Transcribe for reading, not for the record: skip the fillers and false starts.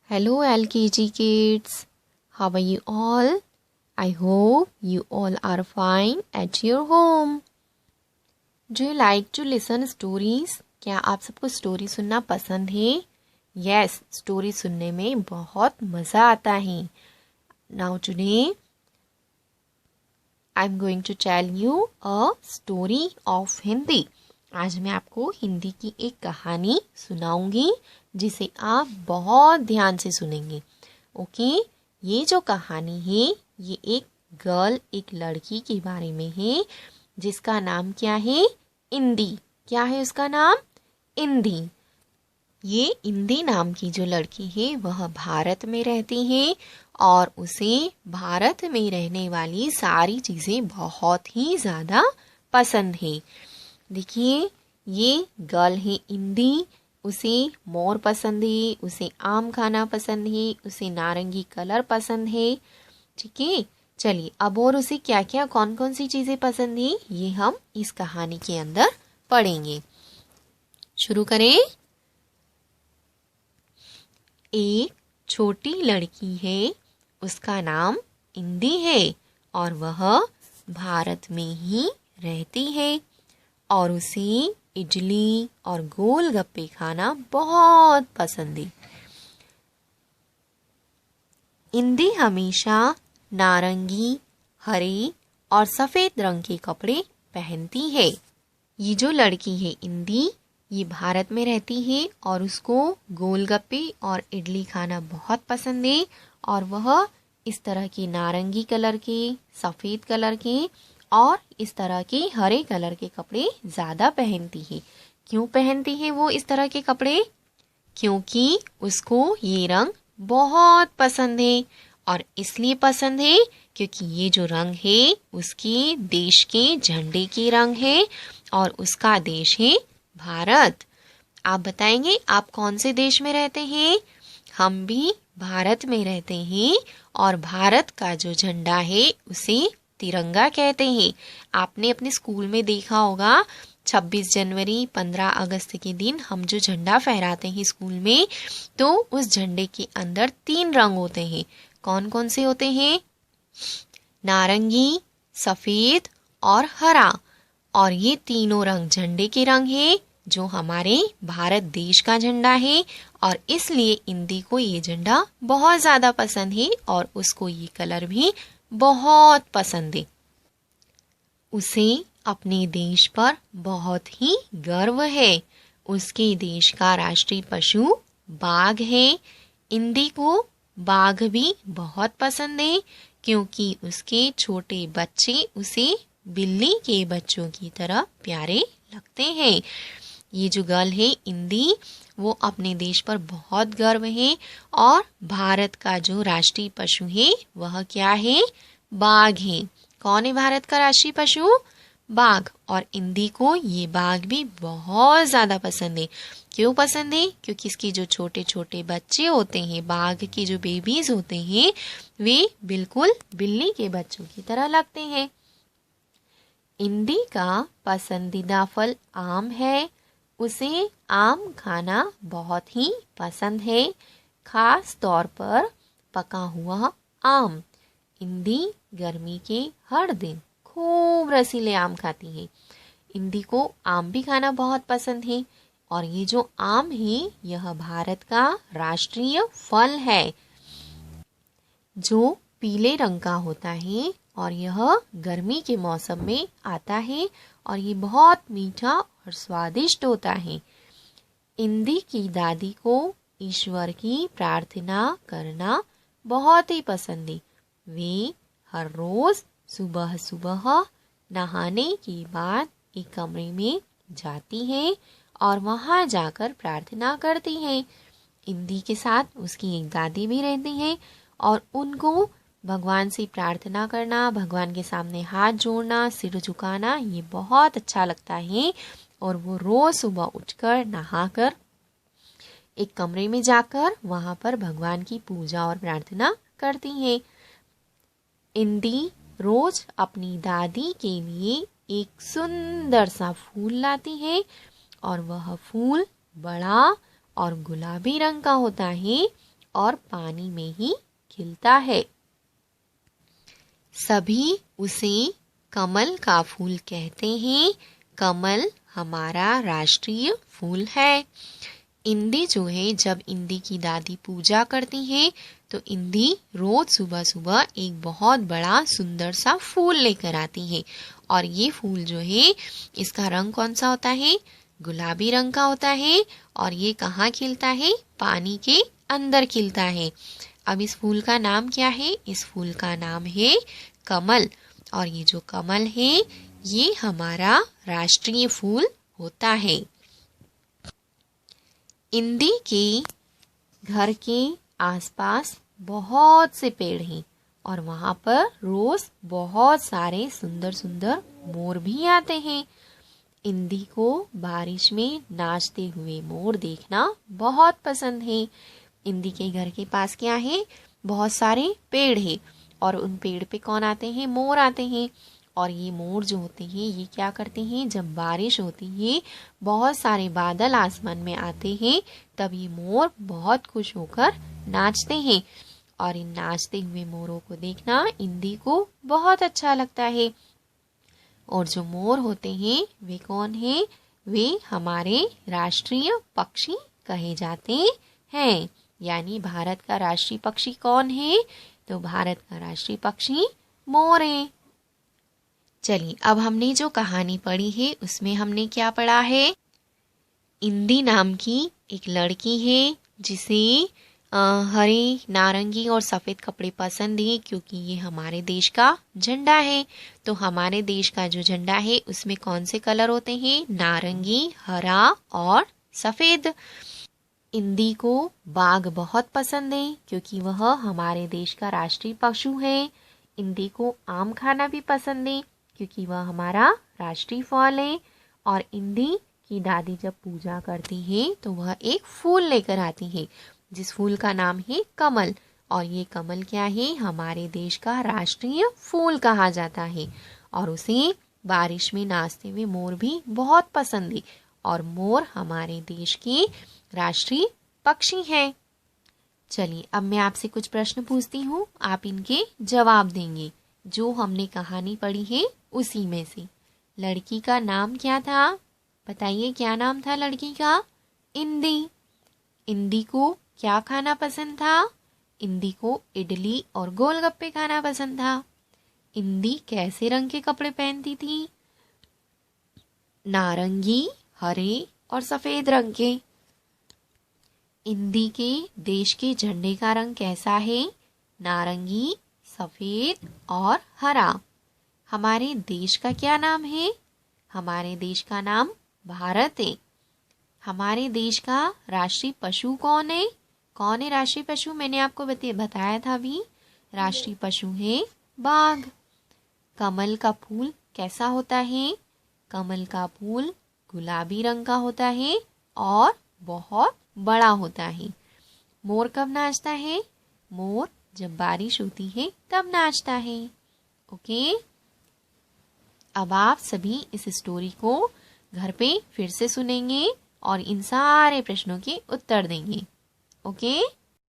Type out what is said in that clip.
Hello LKG kids, how are you all? I hope you all are fine at your home. Do you like to listen stories? क्या आप सबको story सुनना पसंद है? Yes, story सुनने में बहुत मज़ा आता है. Now today I'm going to tell you a story of Hindi. आज मैं आपको हिंदी की एक कहानी सुनाऊंगी जिसे आप बहुत ध्यान से सुनेंगे. ओके, ये जो कहानी है ये एक लड़की के बारे में है जिसका नाम क्या है? इंदी. क्या है उसका नाम? इंदी. ये इंदी नाम की जो लड़की है वह भारत में रहती है और उसे भारत में रहने वाली सारी चीज़ें बहुत ही ज़्यादा पसंद है. देखिए, ये गर्ल है इंदी. उसे मोर पसंद है, उसे आम खाना पसंद है, उसे नारंगी कलर पसंद है. ठीक है, चलिए अब और उसे क्या क्या कौन कौन सी चीज़ें पसंद है ये हम इस कहानी के अंदर पढ़ेंगे. शुरू करें. एक छोटी लड़की है, उसका नाम इंदी है और वह भारत में ही रहती है और उसे इडली और गोलगप्पे खाना बहुत पसंद है. इंदी हमेशा नारंगी, हरे और सफ़ेद रंग के कपड़े पहनती है. ये जो लड़की है इंदी, ये भारत में रहती है और उसको गोलगप्पे और इडली खाना बहुत पसंद है और वह इस तरह के नारंगी कलर के, सफ़ेद कलर के और इस तरह के हरे कलर के कपड़े ज़्यादा पहनती है. क्यों पहनती है वो इस तरह के कपड़े? क्योंकि उसको ये रंग बहुत पसंद है. और इसलिए पसंद है क्योंकि ये जो रंग है उसके देश के झंडे के रंग है और उसका देश है भारत. आप बताएंगे आप कौन से देश में रहते हैं? हम भी भारत में रहते हैं और भारत का जो झंडा है उसे तिरंगा कहते हैं. आपने अपने स्कूल में देखा होगा 26 जनवरी 15 अगस्त के दिन हम जो झंडा फहराते हैं स्कूल में, तो उस झंडे के अंदर 3 रंग होते हैं. कौन कौन से होते हैं? नारंगी, सफ़ेद और हरा. और ये तीनों रंग झंडे के रंग है जो हमारे भारत देश का झंडा है और इसलिए इंदी को ये झंडा बहुत ज़्यादा पसंद है और उसको ये कलर भी बहुत पसंद है. उसे अपने देश पर बहुत ही गर्व है. उसके देश का राष्ट्रीय पशु बाघ है. इंदी को बाघ भी बहुत पसंद है क्योंकि उसके छोटे बच्चे उसे बिल्ली के बच्चों की तरह प्यारे लगते हैं. ये जो गर्ल है इंदी, वो अपने देश पर बहुत गर्व है और भारत का जो राष्ट्रीय पशु है वह क्या है? बाघ है. कौन है भारत का राष्ट्रीय पशु? बाघ. और इंदी को ये बाघ भी बहुत ज़्यादा पसंद है. क्यों पसंद है? क्योंकि इसके जो छोटे छोटे बच्चे होते हैं, बाघ के जो बेबीज होते हैं, वे बिल्कुल बिल्ली के बच्चों की तरह लगते हैं. इंदी का पसंदीदा फल आम है. उसे आम खाना बहुत ही पसंद है, खास तौर पर पका हुआ आम. इंदी गर्मी के हर दिन खूब रसीले आम खाती है. इंदी को आम भी खाना बहुत पसंद है और ये जो आम है यह भारत का राष्ट्रीय फल है जो पीले रंग का होता है और यह गर्मी के मौसम में आता है और ये बहुत मीठा और स्वादिष्ट होता है. इंदी की दादी को ईश्वर की प्रार्थना करना बहुत ही पसंद है. वे हर रोज सुबह सुबह नहाने के बाद एक कमरे में जाती हैं और वहाँ जाकर प्रार्थना करती हैं. इंदी के साथ उसकी एक दादी भी रहती हैं और उनको भगवान से प्रार्थना करना, भगवान के सामने हाथ जोड़ना, सिर झुकाना ये बहुत अच्छा लगता है और वो रोज सुबह उठकर नहाकर एक कमरे में जाकर वहाँ पर भगवान की पूजा और प्रार्थना करती हैं. इंदी रोज अपनी दादी के लिए एक सुंदर सा फूल लाती है और वह फूल बड़ा और गुलाबी रंग का होता है और पानी में ही खिलता है। सभी उसे कमल का फूल कहते हैं। कमल हमारा राष्ट्रीय फूल है। इंदी जो है, जब इंदी की दादी पूजा करती है तो इंदी रोज सुबह सुबह एक बहुत बड़ा सुंदर सा फूल लेकर आती है। और ये फूल जो है, इसका रंग कौन सा होता है? गुलाबी रंग का होता है। और ये कहाँ खिलता है? पानी के अंदर खिलता है। अब इस फूल का नाम क्या है? इस फूल का नाम है कमल। और ये जो कमल है, ये हमारा राष्ट्रीय फूल होता है। इंदी के घर के आसपास बहुत से पेड़ हैं और वहाँ पर रोज बहुत सारे सुंदर सुंदर मोर भी आते हैं। इंदी को बारिश में नाचते हुए मोर देखना बहुत पसंद है। इंदी के घर के पास क्या है? बहुत सारे पेड़ हैं और उन पेड़ पे कौन आते हैं? मोर आते हैं। और ये मोर जो होते हैं, ये क्या करते हैं? जब बारिश होती है, बहुत सारे बादल आसमान में आते हैं, तब ये मोर बहुत खुश होकर नाचते हैं। और इन नाचते हुए मोरों को देखना इंदी को बहुत अच्छा लगता है। और जो मोर होते हैं वे कौन हैं? वे हमारे राष्ट्रीय पक्षी कहे जाते हैं। यानी भारत का राष्ट्रीय पक्षी कौन है? तो भारत का राष्ट्रीय पक्षी मोर है। चलिए, अब हमने जो कहानी पढ़ी है उसमें हमने क्या पढ़ा है? इंदी नाम की एक लड़की है जिसे हरे, नारंगी और सफ़ेद कपड़े पसंद है, क्योंकि ये हमारे देश का झंडा है। तो हमारे देश का जो झंडा है उसमें कौन से कलर होते हैं? नारंगी, हरा और सफ़ेद। इंदी को बाघ बहुत पसंद है, क्योंकि वह हमारे देश का राष्ट्रीय पशु है। इंदी को आम खाना भी पसंद है, क्योंकि वह हमारा राष्ट्रीय फल है। और इंदी की दादी जब पूजा करती है तो वह एक फूल लेकर आती है, जिस फूल का नाम है कमल। और ये कमल क्या है? हमारे देश का राष्ट्रीय फूल कहा जाता है। और उसे बारिश में नाचते हुए मोर भी बहुत पसंद है। और मोर हमारे देश के राष्ट्रीय पक्षी हैं। चलिए, अब मैं आपसे कुछ प्रश्न पूछती हूँ, आप इनके जवाब देंगे। जो हमने कहानी पढ़ी है उसी में से। लड़की का नाम क्या था? बताइए, क्या नाम था लड़की का? इंदी। इंदी को क्या खाना पसंद था? इंदी को इडली और गोलगप्पे खाना पसंद था। इंदी कैसे रंग के कपड़े पहनती थी? नारंगी, हरे और सफेद रंग के। इंदी के देश के झंडे का रंग कैसा है? नारंगी, सफेद और हरा। हमारे देश का क्या नाम है? हमारे देश का नाम भारत है। हमारे देश का राष्ट्रीय पशु कौन है? कौन है राष्ट्रीय पशु? मैंने आपको बताया था अभी। राष्ट्रीय पशु है बाघ। कमल का फूल कैसा होता है? कमल का फूल गुलाबी रंग का होता है और बहुत बड़ा होता है। मोर कब नाचता है? मोर जब बारिश होती है तब नाचता है। ओके, अब आप सभी इस स्टोरी को घर पे फिर से सुनेंगे और इन सारे प्रश्नों के उत्तर देंगे। ओके।